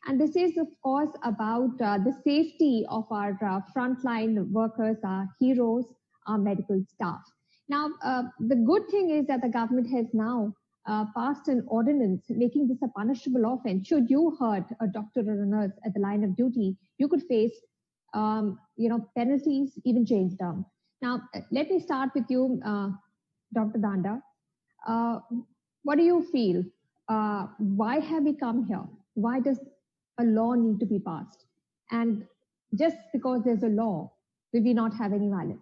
And this is, of course, about the safety of our frontline workers, our heroes, our medical staff. Now, the good thing is that the government has now passed an ordinance making this a punishable offense. Should you hurt a doctor or a nurse at the line of duty, you could face, penalties, even jail term. Now, let me start with you, Dr. Danda. Uh, what do you feel? Why have we come here? Why does a law need to be passed? And just because there's a law, will we not have any violence?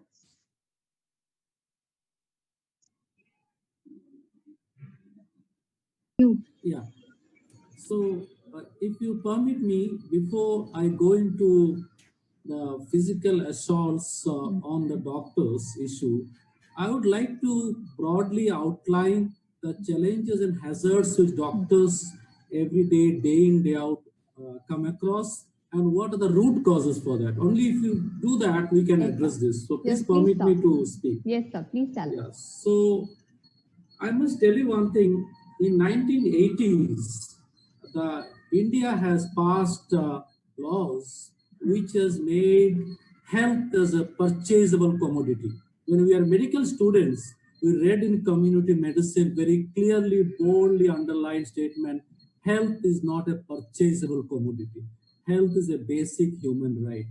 Yeah. So, if you permit me, before I go into the physical assaults on the doctors issue, I would like to broadly outline the challenges and hazards which doctors every day, day in, day out, come across, and what are the root causes for that. Only if you do that, we can address this. So please permit me to speak. Yes, sir. Please tell us. Yes. So I must tell you one thing. In 1980s, India has passed laws which has made health as a purchasable commodity. When we are medical students, we read in community medicine very clearly, boldly underlined statement: health is not a purchasable commodity. Health is a basic human right.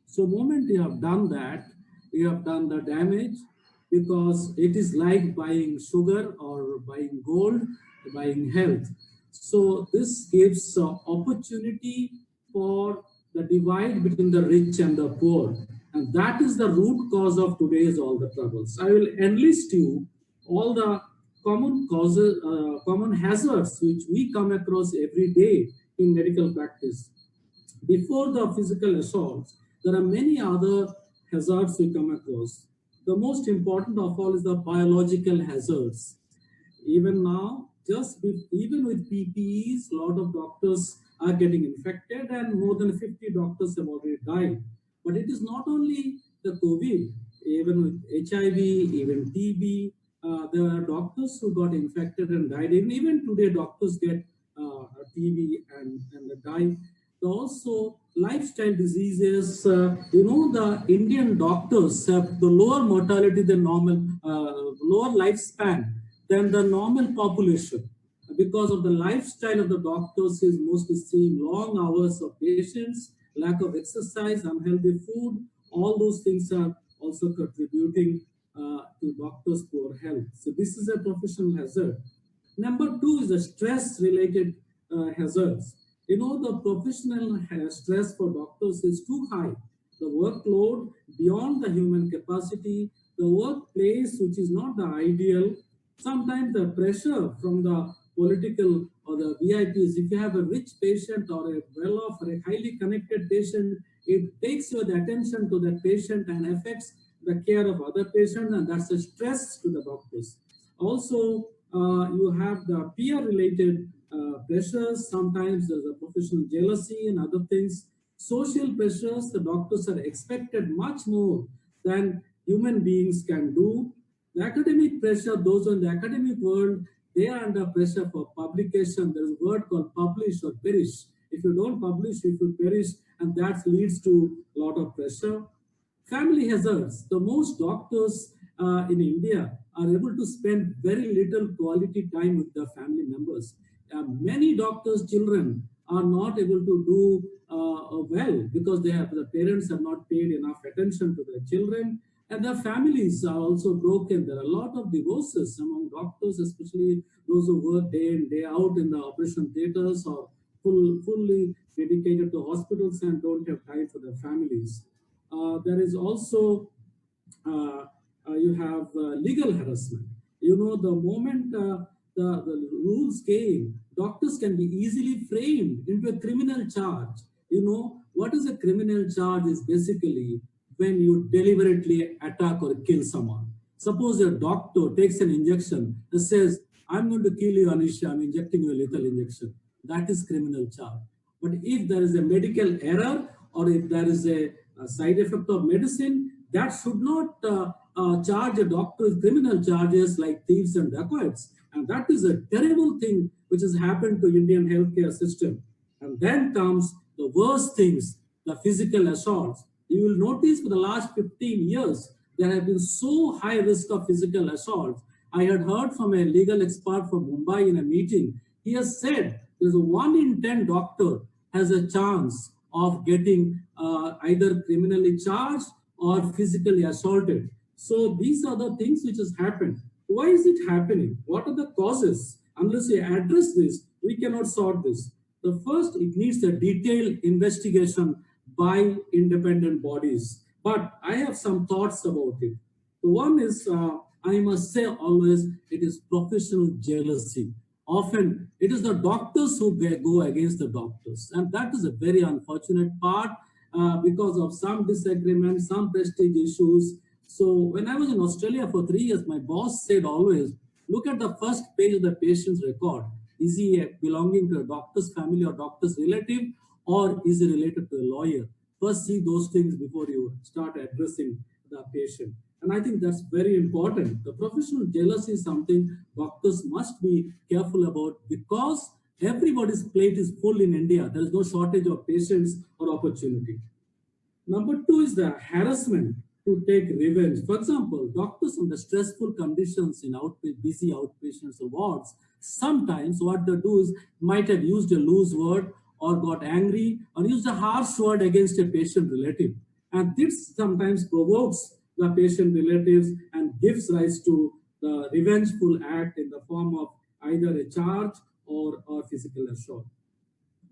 So moment you have done that, you have done the damage, because it is like buying sugar or buying gold, buying health. So this gives opportunity for the divide between the rich and the poor. And that is the root cause of today's all the troubles. I will enlist you all the common causes, common hazards which we come across every day in medical practice. Before the physical assaults, there are many other hazards we come across. The most important of all is the biological hazards. Even now, even with PPEs, a lot of doctors are getting infected, and more than 50 doctors have already died. But it is not only the COVID, even with HIV, even TB, there are doctors who got infected and died. Even today, doctors get TB and die. Also, lifestyle diseases, the Indian doctors have the lower mortality than normal, lower lifespan than the normal population. Because of the lifestyle of the doctors is mostly seeing long hours of patients, lack of exercise, unhealthy food. All those things are also contributing to doctors' poor health. So this is a professional hazard. Number two is the stress-related hazards. The professional stress for doctors is too high. The workload beyond the human capacity, the workplace which is not the ideal. Sometimes the pressure from the political or the VIPs, if you have a rich patient or a well-off or a highly connected patient, it takes your attention to that patient and affects the care of other patients, and that's a stress to the doctors. Also, you have the peer-related pressures. Sometimes there's a professional jealousy and other things. Social pressures, the doctors are expected much more than human beings can do. The academic pressure, those in the academic world, they are under pressure for publication. There's a word called publish or perish. If you don't publish, if you perish, and that leads to a lot of pressure. Family hazards. The most doctors in India are able to spend very little quality time with their family members. Many doctors' children are not able to do well because the parents have not paid enough attention to their children, and their families are also broken. There are a lot of divorces among doctors, especially those who work day in, day out in the operation theaters or fully dedicated to hospitals and don't have time for their families. There is also, you have legal harassment. The moment the rules came, doctors can be easily framed into a criminal charge. What is a criminal charge is basically when you deliberately attack or kill someone. Suppose a doctor takes an injection and says, I'm going to kill you, Anisha, I'm injecting you a lethal injection. That is criminal charge. But if there is a medical error or if there is a side effect of medicine, that should not charge a doctor with criminal charges like thieves and dacoits. And that is a terrible thing which has happened to Indian healthcare system. And then comes the worst things, the physical assaults. You will notice for the last 15 years, there have been so high risk of physical assaults. I had heard from a legal expert from Mumbai in a meeting. He has said there's a 1 in 10 doctor has a chance of getting either criminally charged or physically assaulted. So these are the things which has happened. Why is it happening? What are the causes? Unless we address this, we cannot sort this. The first, it needs a detailed investigation by independent bodies. But I have some thoughts about it. The one is, I must say always, it is professional jealousy. Often, it is the doctors who go against the doctors. And that is a very unfortunate part because of some disagreement, some prestige issues. So when I was in Australia for 3 years, my boss said always, look at the first page of the patient's record. Is he belonging to a doctor's family or doctor's relative, or is he related to a lawyer? First, see those things before you start addressing the patient. And I think that's very important. The professional jealousy is something doctors must be careful about because everybody's plate is full in India. There is no shortage of patients or opportunity. Number two is the harassment to take revenge. For example, doctors under stressful conditions in busy outpatients or wards, sometimes what they do is might have used a loose word or got angry or used a harsh word against a patient relative. And this sometimes provokes the patient relatives and gives rise to the revengeful act in the form of either a charge or physical assault.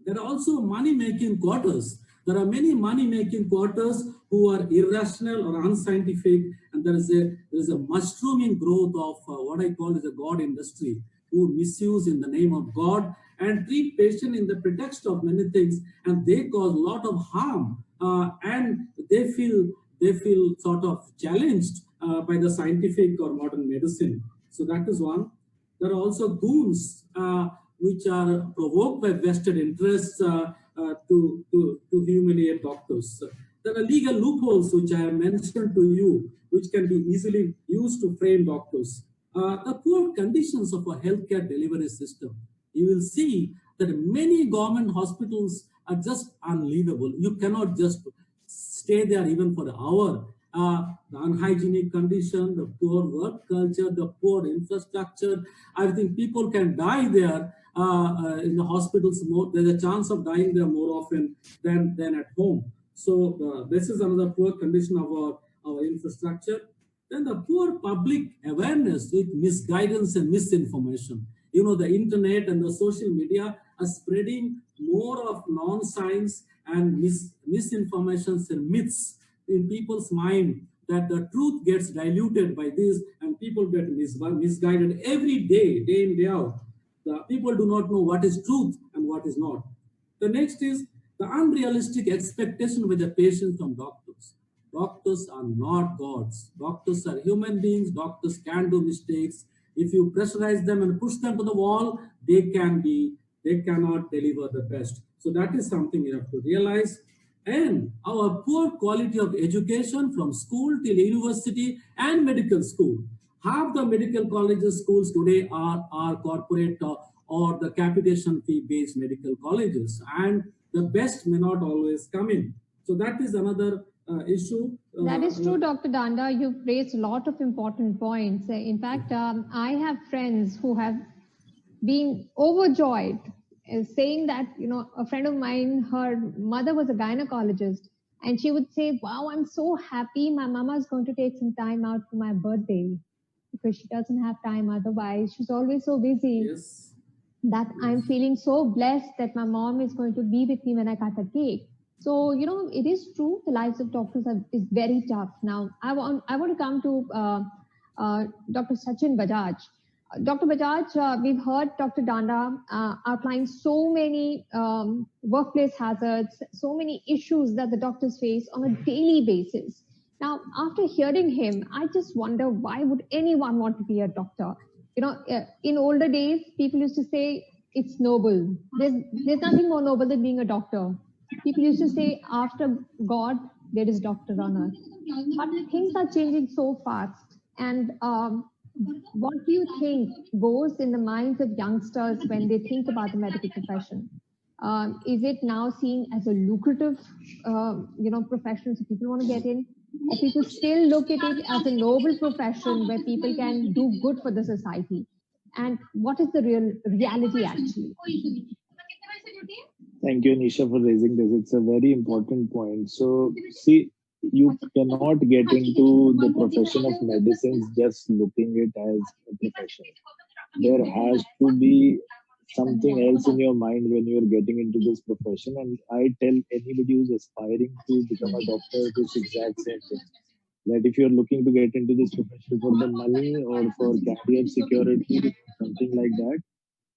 There are also money-making quarters. There are many money-making quarters who are irrational or unscientific, and there is a mushrooming growth of what I call is a God industry, who misuse in the name of God and treat patient in the pretext of many things, and they cause a lot of harm, and they feel sort of challenged by the scientific or modern medicine. So that is one. There are also goons which are provoked by vested interests to humiliate doctors. There are legal loopholes which I have mentioned to you, which can be easily used to frame doctors. The poor conditions of a healthcare delivery system. You will see that many government hospitals are just unlivable. You cannot just stay there even for an hour. The unhygienic condition, the poor work culture, the poor infrastructure. I think people can die there in the hospitals more. There's a chance of dying there more often than at home. So this is another poor condition of our infrastructure. Then the poor public awareness with misguidance and misinformation. The internet and the social media are spreading more of non-science and misinformations and myths in people's mind, that the truth gets diluted by this and people get misguided every day in, day out. The people do not know what is truth and what is not. The next is the unrealistic expectation with the patients from doctors. Doctors are not gods. Doctors are human beings. Doctors can do mistakes. If you pressurize them and push them to the wall, they cannot deliver the best. So that is something you have to realize. And our poor quality of education from school till university and medical school. Half the medical colleges, schools today are corporate or the capitation fee based medical colleges, and the best may not always come in. So that is another issue. That is true, Dr. Danda. You've raised a lot of important points. In fact, I have friends who have been overjoyed, saying that, a friend of mine, her mother was a gynecologist, and she would say, wow, I'm so happy my mama is going to take some time out for my birthday, because she doesn't have time otherwise. She's always so busy. Yes. That I'm feeling so blessed that my mom is going to be with me when I cut a cake. So, it is true. The lives of doctors is very tough. Now, I want to come to Dr. Sachin Bajaj. Dr. Bajaj, we've heard Dr. Danda outline so many workplace hazards, so many issues that the doctors face on a daily basis. Now, after hearing him, I just wonder, why would anyone want to be a doctor? In older days, people used to say it's noble. There's nothing more noble than being a doctor. People used to say, after God, there is doctor on earth. But things are changing so fast. And what do you think goes in the minds of youngsters when they think about the medical profession? Is it now seen as a lucrative, profession, so people want to get in, or people still look at it as a noble profession where people can do good for the society? And what is the real reality actually? Thank you, Nisha, for raising this. It's a very important point. So, see, you cannot get into the profession of medicines just looking it as a profession. There has to be something else in your mind when you're getting into this profession. And I tell anybody who's aspiring to become a doctor this exact same thing. That if you're looking to get into this profession for the money or for career security, something like that,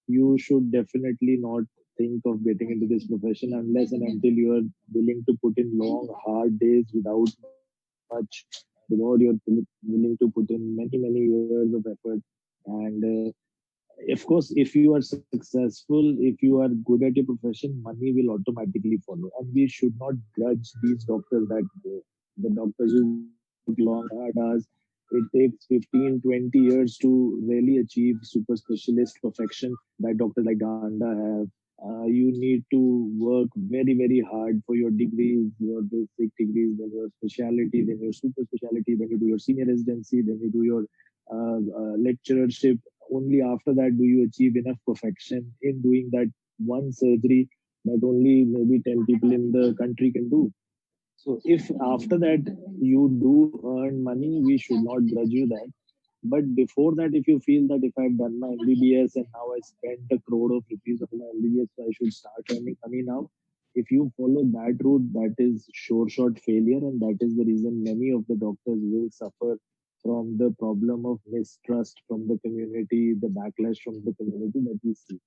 you should definitely not think of getting into this profession unless and until you are willing to put in long, hard days without much reward. You're willing to put in many, many years of effort. And of course, if you are successful, if you are good at your profession, money will automatically follow. And we should not grudge these doctors that the doctors who work long, hard hours. It takes 15, 20 years to really achieve super specialist perfection that doctors like Ganda have. You need to work very, very hard for your degrees, your basic degrees, then your specialty, then your super specialty, then you do your senior residency, then you do your lecturership. Only after that do you achieve enough perfection in doing that one surgery that only maybe 10 people in the country can do. So if after that you do earn money, we should not grudge you that. But before that, if you feel that if I've done my MBBS and now I spent a crore of rupees on my MBBS, so I should start earning money now. If you follow that route, that is sure shot failure, and that is the reason many of the doctors will suffer from the problem of mistrust from the community, the backlash from the community that we see.